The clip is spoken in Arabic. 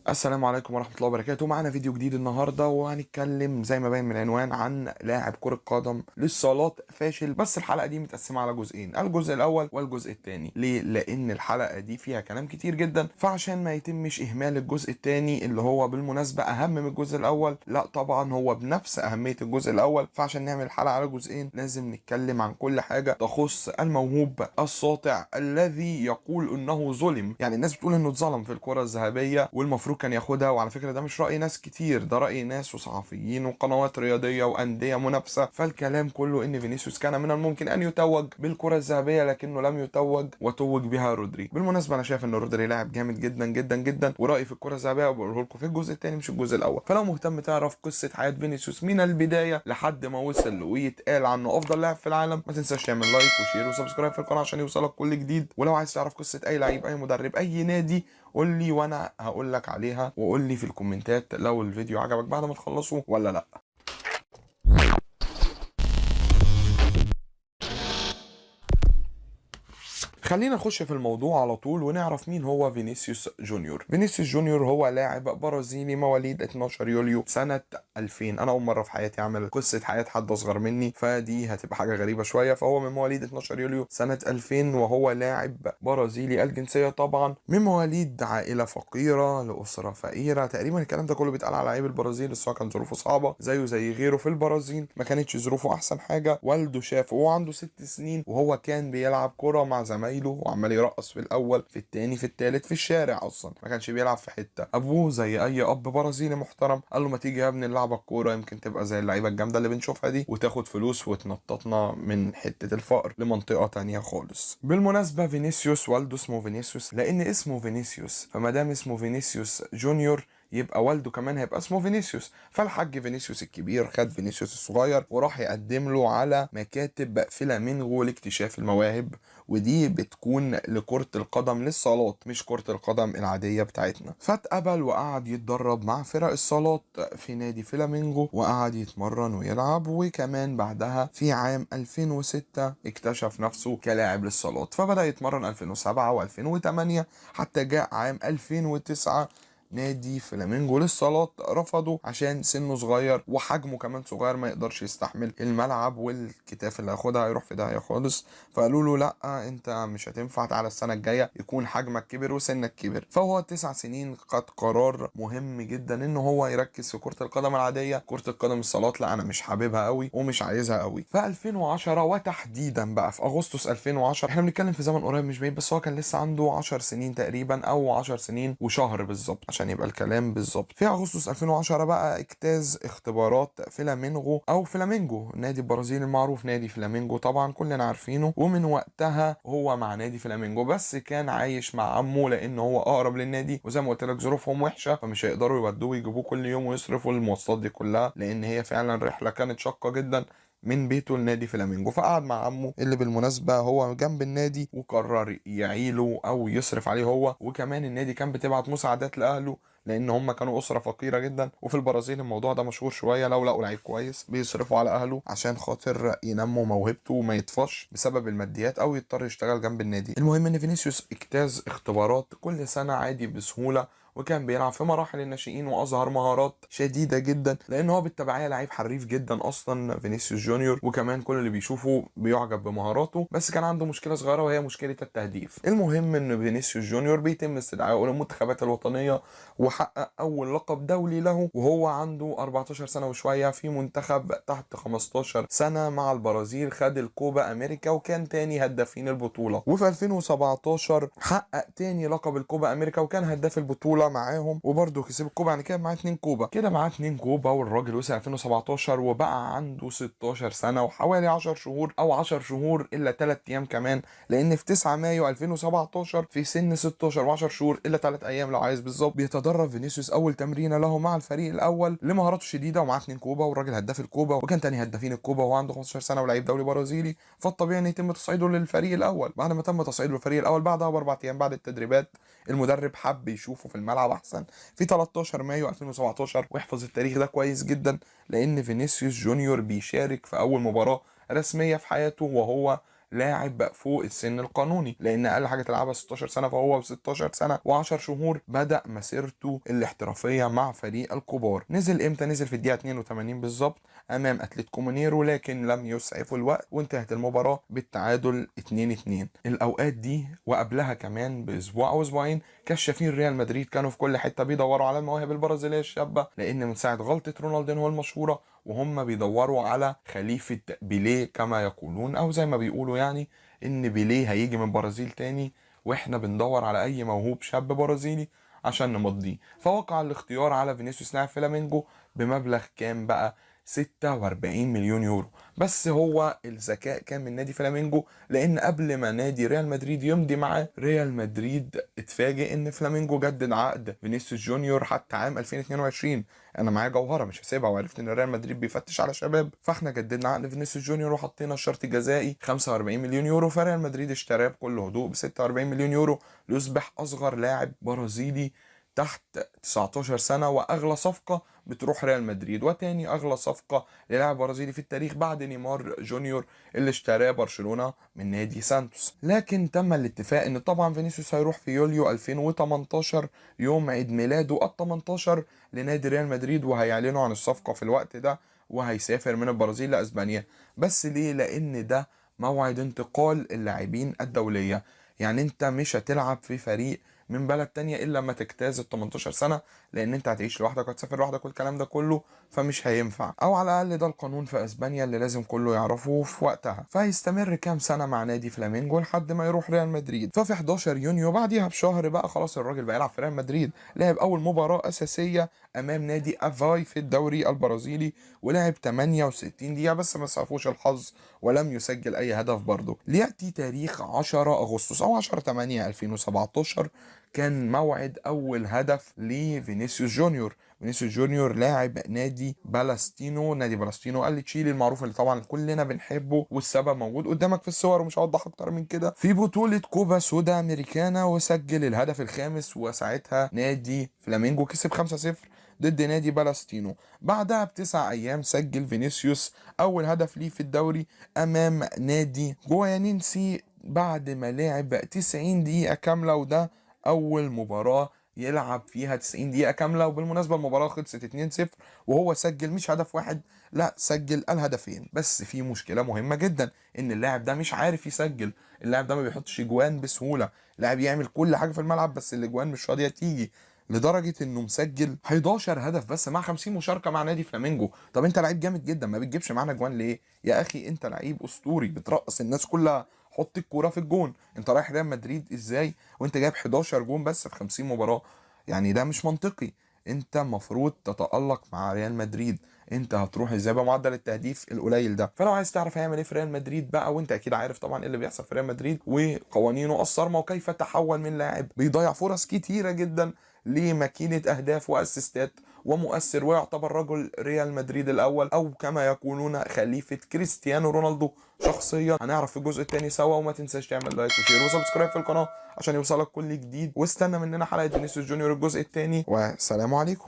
السلام عليكم ورحمة الله وبركاته. معنا فيديو جديد النهاردة وهنتكلم زي ما باين من العنوان عن لاعب كرة قدم للصالات فاشل. بس الحلقة دي متقسمة على جزئين، الجزء الأول والجزء الثاني. ليه؟ لأن الحلقة دي فيها كلام كتير جدا، فعشان ما يتمش إهمال الجزء الثاني اللي هو بالمناسبة أهم من الجزء الأول، لا طبعا هو بنفس أهمية الجزء الأول، فعشان نعمل الحلقة على جزئين لازم نتكلم عن كل حاجة تخص الموهوب الساطع الذي يقول إنه ظلم. يعني الناس بتقول إنه اتظلم في الكرة الذهبية والمفروض كان ياخدها، وعلى فكرة ده مش رأي ناس كتير، ده رأي ناس وصحفيين وقنوات رياضية وأندية منافسة. فالكلام كله إن فينيسيوس كان من الممكن أن يتوج بالكرة الذهبية لكنه لم يتوج وتوج بها رودري. بالمناسبة أنا شايف إن رودري لاعب جامد جدا جدا جدا، ورأيي في الكرة الذهبية بقوله لكم في الجزء الثاني مش الجزء الأول. فلو مهتم تعرف قصة حياة فينيسيوس من البداية لحد ما وصل ويتقال عنه أفضل لاعب في العالم، ما تنساش تعمل لايك وشير وسبسكرايب في القناة عشان يوصلك كل جديد. ولو عايز تعرف قصة أي لعيب أي مدرب أي نادي قول لي وانا هقول لك عليها، وقول لي في الكومنتات لو الفيديو عجبك بعد ما تخلصه ولا لا. خلينا نخش في الموضوع على طول ونعرف مين هو فينيسيوس جونيور. فينيسيوس جونيور هو لاعب برازيلي مواليد 12 يوليو سنة 2000. انا اول مرة في حياتي اعمل قصة حياة حد اصغر مني، فدي هتبقى حاجة غريبة شوية. فهو من مواليد 12 يوليو سنة 2000 وهو لاعب برازيلي الجنسية، طبعا من مواليد عائلة فقيرة لأسرة فقيرة. تقريبا الكلام ده كله بيتقال على لعيب البرازيل، بس هو كان ظروفه صعبة زيه زي غيره في البرازيل، ما كانتش ظروفه احسن حاجة. والده شافه وهو عنده 6 سنين وهو كان بيلعب كرة مع زمايله وعمال يرقص في الاول في التاني في التالت في الشارع، اصلا ما كانش بيلعب في حته. ابوه زي اي اب برازيلي محترم قال له ما تيجي يا ابني نلعبك كوره، يمكن تبقى زي اللعيبه الجامده اللي بنشوفها دي وتاخد فلوس وتنططنا من حته الفقر لمنطقه تانية خالص. بالمناسبه فينيسيوس والده اسمه فينيسيوس لان اسمه فينيسيوس، فما دام اسمه فينيسيوس جونيور يبقى والده كمان هيبقى اسمه فينيسيوس. فالحاج فينيسيوس الكبير خد فينيسيوس الصغير وراح يقدم له على مكاتب فلامينغو لاكتشاف المواهب، ودي بتكون لكرة القدم للصالات مش كرة القدم العادية بتاعتنا. فاتقبل وقعد يتدرب مع فرق الصالات في نادي فلامينغو وقعد يتمرن ويلعب، وكمان بعدها في عام 2006 اكتشف نفسه كلاعب للصالات، فبدأ يتمرن 2007 و2008 حتى جاء عام 2009 نادي فلامينجو للصالات رفضه عشان سنه صغير وحجمه كمان صغير، ما يقدرش يستحمل الملعب والكتاف اللي هياخدها هيروح في داهيه خالص. فقالوا له لا انت مش هتنفع، تعالى السنه الجايه يكون حجمك كبر وسنك كبر. فهو 9 سنين خد قرار مهم جدا ان هو يركز في كره القدم العاديه. كره القدم الصالات لا انا مش حاببها قوي ومش عايزها قوي. في 2010 وتحديدا بقى في اغسطس 2010، احنا بنتكلم في زمن قريب مش بعيد، بس هو كان لسه عنده 10 سنين تقريبا او 10 سنين وشهر بالظبط عشان يبقى الكلام بالظبط. في اغسطس 2010 بقى اجتاز اختبارات فلامينغو او فلامينجو، النادي البرازيلي المعروف نادي فلامينجو طبعا كلنا عارفينه. ومن وقتها هو مع نادي فلامينجو، بس كان عايش مع عمه لان هو اقرب للنادي، وزي ما قلت لك ظروفهم وحشه فمش هيقدروا يودوه ويجيبوه كل يوم ويصرفوا المواصلات دي كلها، لان هي فعلا رحله كانت شاقه جدا من بيته لنادي فلامينجو. فقعد مع عمه اللي بالمناسبة هو جنب النادي وقرر يعيله او يصرف عليه هو، وكمان النادي كان بتبعت مساعدات لاهله لان هم كانوا اسره فقيره جدا. وفي البرازيل الموضوع ده مشهور شويه، لو لقوا لعيب كويس بيصرفوا على اهله عشان خاطر ينموا موهبته وما يطفش بسبب الماديات او يضطر يشتغل جنب النادي. المهم ان فينيسيوس اجتاز اختبارات كل سنه عادي بسهوله، وكان بيلعب في مراحل الناشئين واظهر مهارات شديده جدا لان هو بالتبعيه لعيب حريف جدا اصلا فينيسيوس جونيور، وكمان كل اللي بيشوفه بيعجب بمهاراته. بس كان عنده مشكله صغيره وهي مشكله التهديف. المهم ان فينيسيوس جونيور بيتم استدعائه للمنتخبات الوطنيه وحقق اول لقب دولي له وهو عنده 14 سنه وشويه في منتخب تحت 15 سنه مع البرازيل. خد الكوبا امريكا وكان تاني هدافين البطوله. وفي 2017 حقق تاني لقب الكوبا امريكا وكان هداف البطوله معاهم، وبرده كسب الكوبا. يعني كده معاه 2 كوبا، كده معاه 2 كوبا. والراجل وصل 2017 وبقى عنده 16 سنه وحوالي 10 شهور او 10 شهور الا 3 ايام كمان، لان في 9 مايو 2017 في سن 16 و10 شهور الا 3 ايام لو عايز بالظبط بيتدرب فينيسيوس اول تمرينه له مع الفريق الاول لمهاراته الشديده، ومعاه 2 كوبا والراجل هداف الكوبا وكان تاني هدافين الكوبا وهو عنده 15 سنه ولاعيب دولي برازيلي. فالطبيعي ان يتم تصعيده للفريق الاول. بعد ما تم تصعيده للفريق الاول بعدها ب4 ايام بعد التدريبات المدرب حب يشوفه في الملعب احسن في 13 مايو 2017. واحفظ التاريخ ده كويس جدا لان فينيسيوس جونيور بيشارك في اول مباراه رسميه في حياته وهو لاعب فوق السن القانوني، لان اقل حاجه تلعبها 16 سنه، فهو ب 16 سنه و10 شهور بدا مسيرته الاحترافيه مع فريق الكبار. نزل امتى؟ نزل في الدقيقه 82 بالظبط امام اتلتيكو مونيرو، لكن لم يسعفه الوقت وانتهت المباراه بالتعادل 2-2. الاوقات دي وقبلها كمان باسبوع او اسبوعين كشافين ريال مدريد كانوا في كل حته بيدوروا على المواهب البرازيليه الشابه، لان من ساعه غلطه رونالدينهو المشهوره وهم بيدوروا على خليفه بيليه كما يقولون، او زي ما بيقولوا يعني ان بيليه هيجي من البرازيل تاني، واحنا بندور على اي موهوب شاب برازيلي عشان نمضيه. فوقع الاختيار على فينيسيوس لاعب فلامينجو بمبلغ كام بقى؟ 46 مليون يورو. بس هو الذكاء كان من نادي فلامينجو، لان قبل ما نادي ريال مدريد يمضي معاه، ريال مدريد اتفاجئ ان فلامينجو جدد عقد فينيسيوس جونيور حتى عام 2022. انا معايا جوهره مش هسيبها، وعرفت ان ريال مدريد بيفتش على شباب، فاحنا جددنا عقد فينيسيوس جونيور وحطينا الشرط الجزائي 45 مليون يورو، فريال مدريد اشتراه بكل هدوء ب 46 مليون يورو ليصبح اصغر لاعب برازيلي تحت 19 سنة وأغلى صفقة بتروح ريال مدريد، وتاني أغلى صفقة للاعب برازيلي في التاريخ بعد نيمار جونيور اللي اشتراه برشلونة من نادي سانتوس. لكن تم الاتفاق ان طبعا فينيسيوس هيروح في يوليو 2018 يوم عيد ميلاده ال 18 لنادي ريال مدريد، وهيعلنوا عن الصفقة في الوقت ده، وهيسافر من البرازيل لأسبانيا. بس ليه؟ لأن ده موعد انتقال اللاعبين الدولية، يعني انت مش هتلعب في فريق من بلد تانية الا لما تجتاز ال 18 سنه، لان انت هتعيش لوحدك وهتسافر لوحدك والكلام ده كله، فمش هينفع، او على الاقل ده القانون في اسبانيا اللي لازم كله يعرفه في وقتها. فهيستمر كام سنه مع نادي فلامينجو لحد ما يروح ريال مدريد. ففي 11 يونيو بعديها بشهر بقى خلاص الراجل بقى يلعب في ريال مدريد، لعب اول مباراه اساسيه امام نادي افاي في الدوري البرازيلي، ولعب 68 دقيقه بس ما سعفوش الحظ ولم يسجل اي هدف برضه. لياتي تاريخ 10 اغسطس او 10/8 2017 كان موعد اول هدف لفينيسيوس جونيور. فينيسيوس جونيور لاعب نادي بالاستينو، نادي بالاستينو التشيلي المعروف اللي طبعا كلنا بنحبه، والسبب موجود قدامك في الصور ومش هوضح اكتر من كده، في بطولة كوبا سودا امريكانا، وسجل الهدف الخامس، وساعتها نادي فلامينجو كسب 5-0 ضد نادي بالاستينو. بعدها بتسع ايام سجل فينيسيوس اول هدف ليه في الدوري امام نادي جوانينسي بعد ما لعب 90 دقيقة كاملة، وده اول مباراة يلعب فيها 90 دقيقة كاملة. وبالمناسبة المباراة خلصت 2-0 وهو سجل مش هدف واحد، لا سجل الهدفين. بس في مشكلة مهمة جدا، ان اللاعب ده مش عارف يسجل، اللاعب ده ما بيحطش اجوان بسهولة، اللاعب يعمل كل حاجة في الملعب بس الاجوان مش راضية تيجي، لدرجة انه مسجل 11 هدف بس مع 50 مشاركة مع نادي فلامينجو. طب انت لعيب جامد جدا ما بتجيبش معانا اجوان ليه؟ يا اخي انت لعيب اسطوري بترقص الناس كلها، حط الكوره في الجون. انت رايح ريال مدريد ازاي وانت جايب 11 جون بس في 50 مباراه؟ يعني ده مش منطقي. انت المفروض تتألق مع ريال مدريد، انت هتروح ازاي بمعدل التهديف القليل ده؟ فلو عايز تعرف هيعمل ايه في ريال مدريد بقى، وانت اكيد عارف طبعا ايه اللي بيحصل في ريال مدريد وقوانينه الصارمه، وكيف تحول من لاعب بيضيع فرص كتيره جدا لماكينه اهداف واسيستات ومؤثر، ويعتبر رجل ريال مدريد الاول، او كما يقولون خليفه كريستيانو رونالدو شخصيا. هنعرف في الجزء الثاني سوا، وما تنساش تعمل لايك وشير وسبسكرايب في القناه عشان يوصلك كل جديد، واستنى مننا حلقه فينيسيوس جونيور الجزء الثاني، والسلام عليكم.